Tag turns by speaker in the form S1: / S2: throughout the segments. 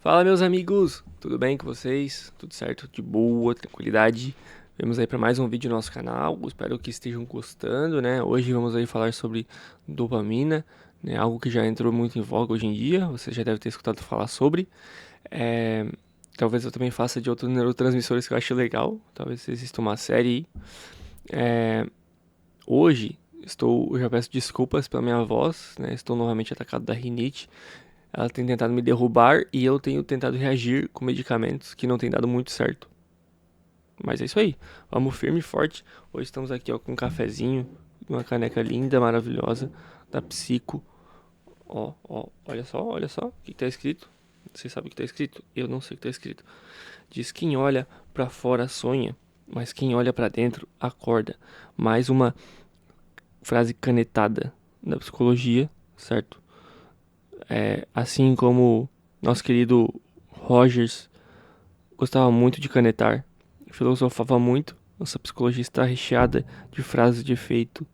S1: Fala, meus amigos, tudo bem com vocês? Tudo certo? De boa, tranquilidade? Vamos aí para mais um vídeo no nosso canal. Espero que estejam gostando, né? Hoje vamos aí falar sobre dopamina, né? Algo que já entrou muito em voga hoje em dia. Você já deve ter escutado falar sobre. É, Talvez eu também faça de outros neurotransmissores que eu acho legal. Talvez exista uma série aí. É, Hoje eu já peço desculpas pela minha voz, né? Estou novamente atacado da rinite. Ela tem tentado me derrubar e eu tenho tentado reagir com medicamentos que não tem dado muito certo. Mas é isso aí. Vamos firme e forte. Hoje estamos aqui ó, com um cafezinho, uma caneca linda, maravilhosa, da Psico. Olha só o que tá escrito. Você sabe o que tá escrito? Eu não sei o que tá escrito. Diz: quem olha pra fora sonha, mas quem olha pra dentro acorda. Mais uma frase canetada da psicologia, certo? Assim como nosso querido Rogers gostava muito de canetar, filosofava muito, nossa psicologia está recheada de frases de efeito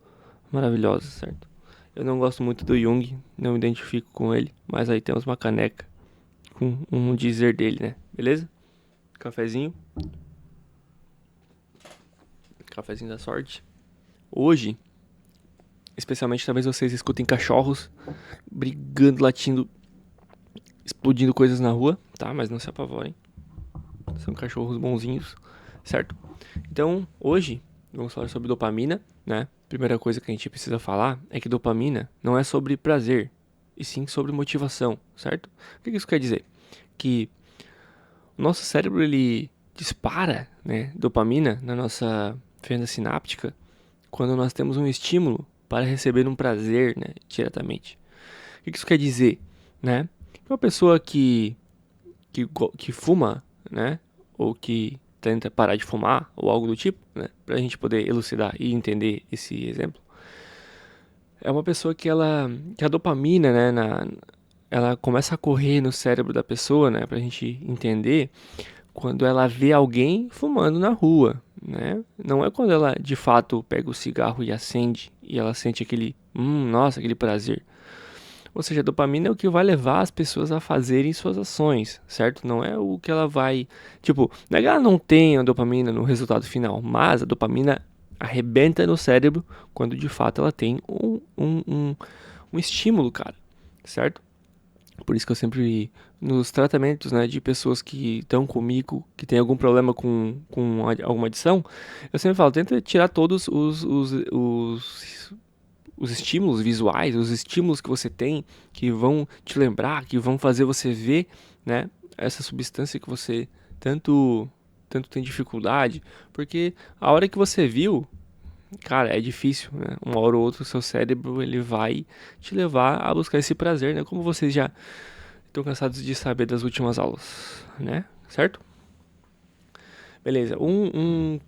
S1: maravilhosas, certo? Eu não gosto muito do Jung, não me identifico com ele, mas aí temos uma caneca com um dizer dele, né? Beleza? Cafezinho, cafezinho da sorte. Hoje, especialmente talvez vocês escutem cachorros brigando, latindo, explodindo coisas na rua, tá? Mas não se apavorem. São cachorros bonzinhos, certo? Então, hoje, vamos falar sobre dopamina, né? Primeira coisa que a gente precisa falar é que dopamina não é sobre prazer, e sim sobre motivação, certo? O que isso quer dizer? Que o nosso cérebro, ele dispara, né, dopamina na nossa fenda sináptica quando nós temos um estímulo para receber um prazer, né, diretamente. O que isso quer dizer, né? Uma pessoa que fuma, né? Ou que tenta parar de fumar, ou algo do tipo, né? Pra gente poder elucidar e entender esse exemplo. É uma pessoa que a dopamina, né? Ela começa a correr no cérebro da pessoa, né? Pra gente entender quando ela vê alguém fumando na rua, né? Não é quando ela de fato pega o cigarro e acende e ela sente aquele, nossa, aquele prazer. Ou seja, a dopamina é o que vai levar as pessoas a fazerem suas ações, certo? Não é o que ela vai. Tipo, não é que ela não tenha dopamina no resultado final, mas a dopamina arrebenta no cérebro quando de fato ela tem um estímulo, cara, certo? Por isso que eu sempre, nos tratamentos, né, de pessoas que estão comigo, que tem algum problema com alguma adição, eu sempre falo, tenta tirar todos os estímulos visuais, os estímulos que você tem, que vão te lembrar, que vão fazer você ver, né, essa substância que você tanto tem dificuldade, porque a hora que você viu, cara, é difícil, né? Uma hora ou outra o seu cérebro ele vai te levar a buscar esse prazer, né? Como vocês já estão cansados de saber das últimas aulas, né? Certo? Beleza. Um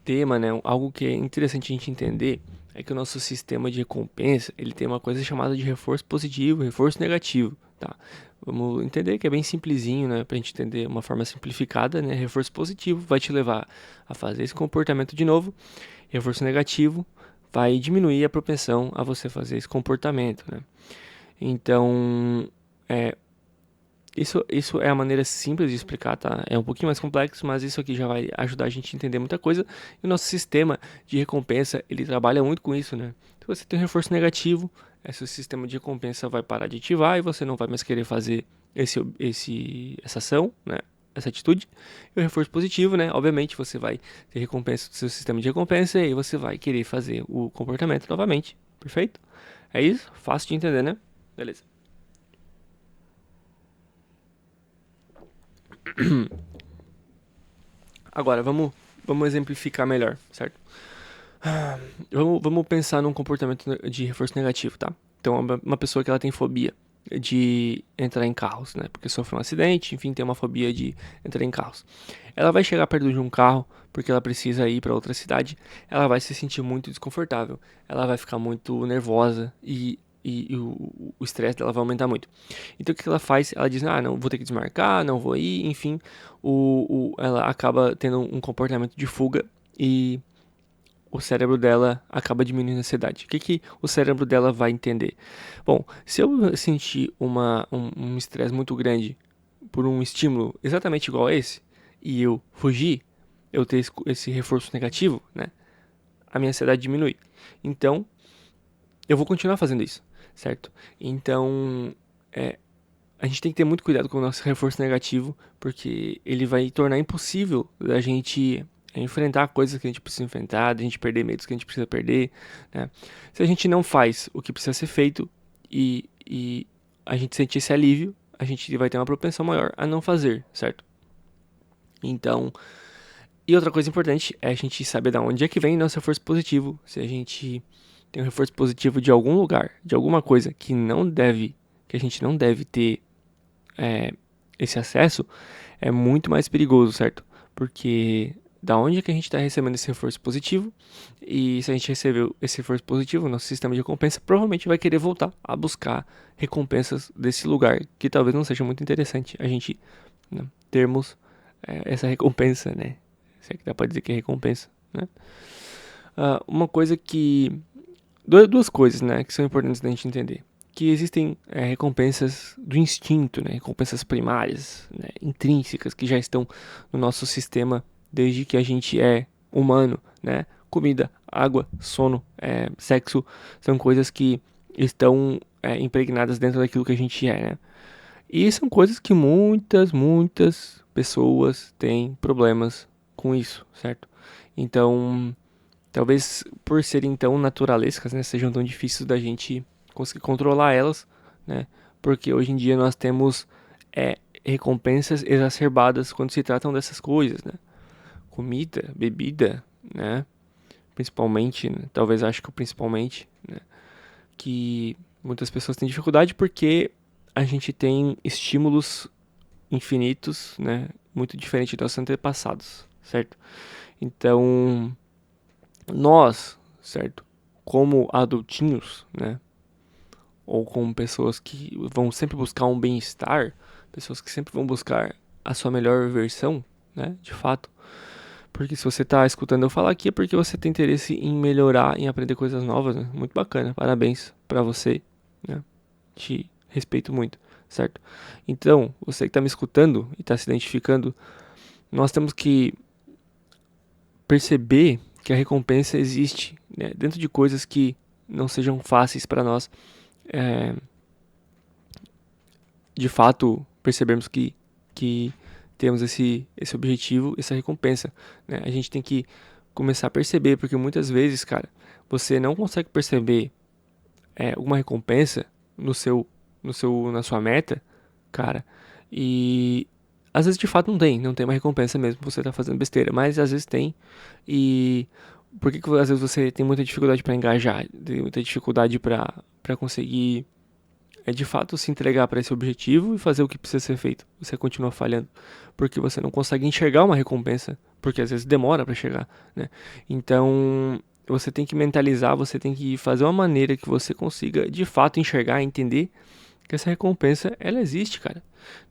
S1: tema, né, algo que é interessante a gente entender é que o nosso sistema de recompensa, ele tem uma coisa chamada de reforço positivo, reforço negativo, tá? Vamos entender que é bem simplesinho, né, pra gente entender uma forma simplificada, né? Reforço positivo vai te levar a fazer esse comportamento de novo. Reforço negativo vai diminuir a propensão a você fazer esse comportamento, né? Então, é, isso é a maneira simples de explicar, tá? É um pouquinho mais complexo, mas isso aqui já vai ajudar a gente a entender muita coisa. E o nosso sistema de recompensa, ele trabalha muito com isso, né? Se você tem um reforço negativo, esse sistema de recompensa vai parar de ativar e você não vai mais querer fazer essa ação, né? Essa atitude. E o reforço positivo, né? Obviamente você vai ter recompensa do seu sistema de recompensa e aí você vai querer fazer o comportamento novamente. Perfeito? É isso? Fácil de entender, né? Beleza. Agora, vamos exemplificar melhor, certo? Vamos pensar num comportamento de reforço negativo, tá? Então, uma pessoa que ela tem fobia de entrar em carros, né? Porque sofreu um acidente, enfim, tem uma fobia de entrar em carros. Ela vai chegar perto de um carro porque ela precisa ir para outra cidade, ela vai se sentir muito desconfortável, ela vai ficar muito nervosa e o estresse dela vai aumentar muito. Então o que ela faz? Ela diz, não, vou ter que desmarcar, não vou ir, enfim, ela acaba tendo um comportamento de fuga e o cérebro dela acaba diminuindo a ansiedade. O que o cérebro dela vai entender? Bom, se eu sentir um estresse muito grande por um estímulo exatamente igual a esse, e eu fugir, eu ter esse reforço negativo, né? A minha ansiedade diminui. Então, eu vou continuar fazendo isso, certo? Então, a gente tem que ter muito cuidado com o nosso reforço negativo, porque ele vai tornar impossível da gente enfrentar coisas que a gente precisa enfrentar, da gente perder medos que a gente precisa perder, né? Se a gente não faz o que precisa ser feito e a gente sente esse alívio, a gente vai ter uma propensão maior a não fazer, certo? Então, e outra coisa importante é a gente saber de onde é que vem nosso reforço positivo. Se a gente tem um reforço positivo de algum lugar, de alguma coisa que a gente não deve ter esse acesso, é muito mais perigoso, certo? Porque da onde é que a gente está recebendo esse reforço positivo? E se a gente recebeu esse reforço positivo, nosso sistema de recompensa provavelmente vai querer voltar a buscar recompensas desse lugar, que talvez não seja muito interessante a gente, né, termos essa recompensa, né? Se é que dá pra dizer que é recompensa, né? Uma coisa que... Duas coisas, né, que são importantes da gente entender. Que existem recompensas do instinto, né, recompensas primárias, né, intrínsecas, que já estão no nosso sistema desde que a gente é humano, né? Comida, água, sono, sexo, são coisas que estão impregnadas dentro daquilo que a gente é, né? E são coisas que muitas pessoas têm problemas com isso, certo? Então, talvez por serem tão naturalescas, né, sejam tão difíceis da gente conseguir controlar elas, né? Porque hoje em dia nós temos recompensas exacerbadas quando se tratam dessas coisas, né? Comida, bebida, né? Principalmente, né? Talvez acho que principalmente, né? Que muitas pessoas têm dificuldade porque a gente tem estímulos infinitos, né? Muito diferente dos nossos antepassados, certo? Então, nós, certo? Como adultinhos, né? Ou como pessoas que vão sempre buscar um bem-estar, pessoas que sempre vão buscar a sua melhor versão, né? De fato. Porque se você tá escutando eu falar aqui é porque você tem interesse em melhorar, em aprender coisas novas, né? Muito bacana, parabéns pra você, né? Te respeito muito, certo? Então, você que tá me escutando e tá se identificando, nós temos que perceber que a recompensa existe, né? Dentro de coisas que não sejam fáceis para nós, de fato, percebermos que temos esse objetivo, essa recompensa, né? A gente tem que começar a perceber, porque muitas vezes, cara, você não consegue perceber alguma recompensa na sua meta, cara, e às vezes de fato não tem uma recompensa mesmo, você tá fazendo besteira, mas às vezes tem, e por que às vezes você tem muita dificuldade para engajar, tem muita dificuldade para conseguir de fato se entregar para esse objetivo e fazer o que precisa ser feito? Você continua falhando porque você não consegue enxergar uma recompensa, porque às vezes demora para chegar, né? Então, você tem que mentalizar, você tem que fazer uma maneira que você consiga de fato enxergar, entender que essa recompensa ela existe, cara,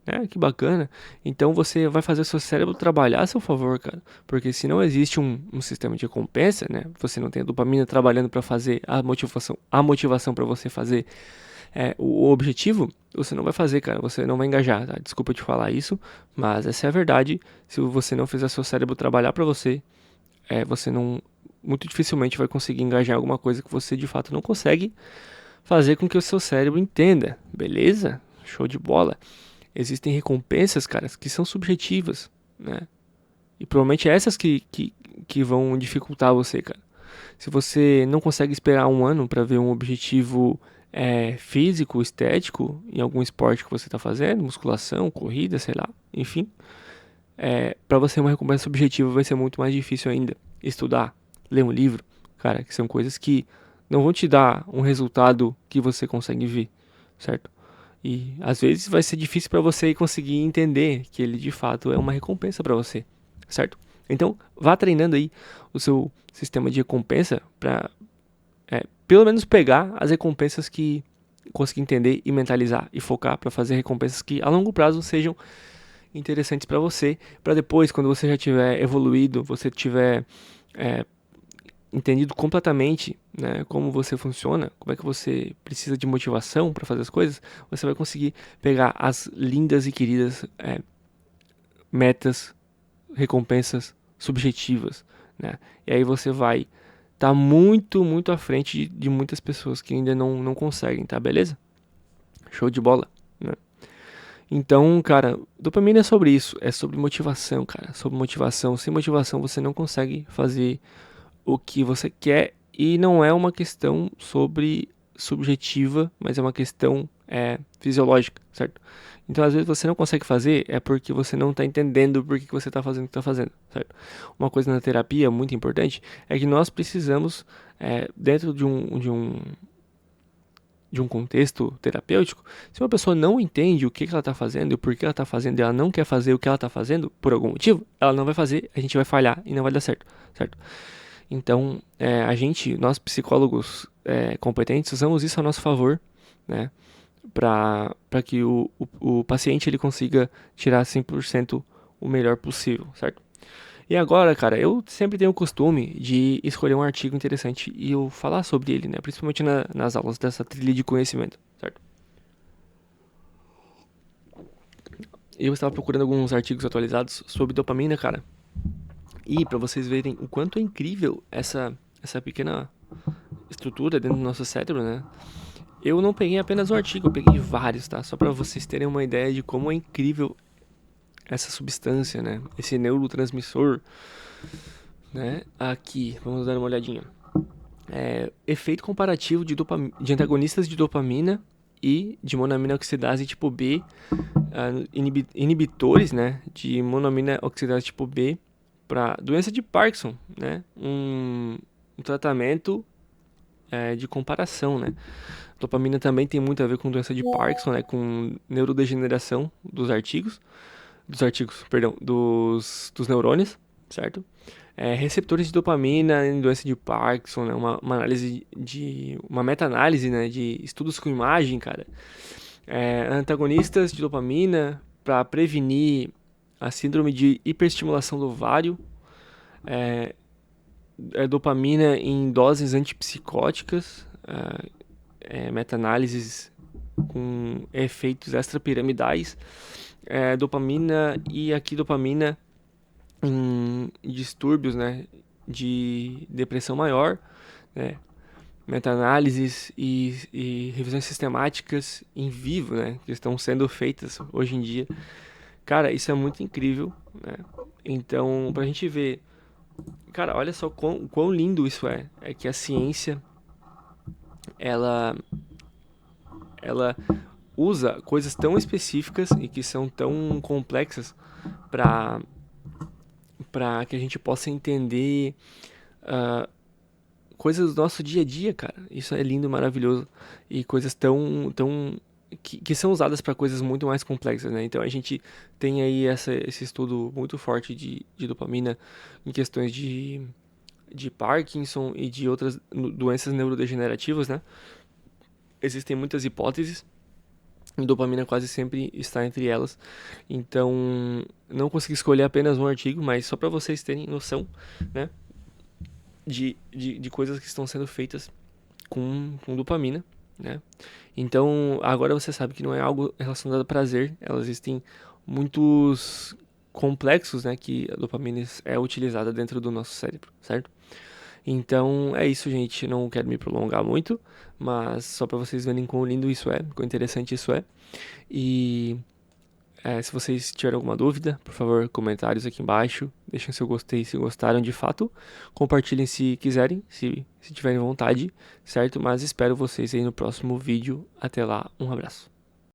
S1: né? Que bacana. Então você vai fazer o seu cérebro trabalhar a seu favor, cara, porque se não existe um sistema de recompensa, né? Você não tem a dopamina trabalhando para fazer a motivação para você fazer o objetivo, você não vai fazer, cara, você não vai engajar, tá? Desculpa eu te falar isso, mas essa é a verdade. Se você não fizer seu cérebro trabalhar para você, você não, muito dificilmente vai conseguir engajar em alguma coisa que você de fato não consegue fazer com que o seu cérebro entenda, beleza? Show de bola. Existem recompensas, cara, que são subjetivas, né? E provavelmente é essas que vão dificultar você, cara. Se você não consegue esperar um ano para ver um objetivo físico, estético, em algum esporte que você está fazendo, musculação, corrida, sei lá, enfim, para você uma recompensa objetiva vai ser muito mais difícil ainda. Estudar, ler um livro, cara, que são coisas que não vão te dar um resultado que você consegue ver, certo? E às vezes vai ser difícil para você conseguir entender que ele de fato é uma recompensa para você, certo? Então, vá treinando aí o seu sistema de recompensa para pelo menos pegar as recompensas que conseguir entender e mentalizar e focar para fazer recompensas que a longo prazo sejam interessantes para você, para depois, quando você já tiver evoluído, você tiver entendido completamente, né, como você funciona, como é que você precisa de motivação para fazer as coisas, você vai conseguir pegar as lindas e queridas metas, recompensas subjetivas, né? E aí você vai estar muito, muito à frente de muitas pessoas que ainda não conseguem, tá? Beleza? Show de bola, né? Então, cara, dopamina é sobre isso, é sobre motivação, cara, sobre motivação. Sem motivação você não consegue fazer o que você quer e não é uma questão sobre subjetiva, mas é uma questão fisiológica, certo? Então, às vezes você não consegue fazer é porque você não está entendendo por que você está fazendo o que está fazendo, certo? Uma coisa na terapia muito importante é que nós precisamos, dentro de um contexto terapêutico, se uma pessoa não entende o que ela está fazendo e por que ela está fazendo e ela não quer fazer o que ela está fazendo por algum motivo, ela não vai fazer, a gente vai falhar e não vai dar certo, certo? Então, nós psicólogos competentes, usamos isso a nosso favor, né? Para que o paciente ele consiga tirar 100% o melhor possível, certo? E agora, cara, eu sempre tenho o costume de escolher um artigo interessante e eu falar sobre ele, né? Principalmente nas aulas dessa trilha de conhecimento, certo? Eu estava procurando alguns artigos atualizados sobre dopamina, cara. E para vocês verem o quanto é incrível essa pequena estrutura dentro do nosso cérebro, né? Eu não peguei apenas um artigo, eu peguei vários, tá? Só para vocês terem uma ideia de como é incrível essa substância, né? Esse neurotransmissor, né? Aqui, vamos dar uma olhadinha. Efeito comparativo de antagonistas de dopamina e de monoamina oxidase tipo B, inibitores, né? De monoamina oxidase tipo B para doença de Parkinson, né? Um tratamento de comparação, né? Dopamina também tem muito a ver com doença de Parkinson, né? Com neurodegeneração dos neurônios, certo? Receptores de dopamina em doença de Parkinson, né? Uma meta-análise, né? De estudos com imagem, cara. Antagonistas de dopamina para prevenir a síndrome de hiperestimulação do ovário, dopamina em doses antipsicóticas, meta-análises com efeitos extrapiramidais, dopamina em distúrbios, né, de depressão maior, né, meta-análises e revisões sistemáticas em vivo, né, que estão sendo feitas hoje em dia. Cara, isso é muito incrível, né? Então, pra gente ver, cara, olha só quão lindo isso é que a ciência ela ela usa coisas tão específicas e que são tão complexas para que a gente possa entender coisas do nosso dia a dia, cara. Isso é lindo, maravilhoso e coisas que são usadas para coisas muito mais complexas, né? Então a gente tem aí esse estudo muito forte de dopamina em questões de Parkinson e de outras doenças neurodegenerativas, né? Existem muitas hipóteses e dopamina quase sempre está entre elas. Então, não consegui escolher apenas um artigo, mas só para vocês terem noção, né, de coisas que estão sendo feitas com dopamina, né? Então, agora você sabe que não é algo relacionado a prazer, elas existem muitos complexos, né, que a dopamina é utilizada dentro do nosso cérebro, certo? Então é isso, gente. Não quero me prolongar muito, mas só para vocês verem quão lindo isso quão interessante isso é. E se vocês tiverem alguma dúvida, por favor, comentários aqui embaixo. Deixem seu gostei se gostaram de fato. Compartilhem se quiserem, se tiverem vontade, certo? Mas espero vocês aí no próximo vídeo. Até lá, um abraço.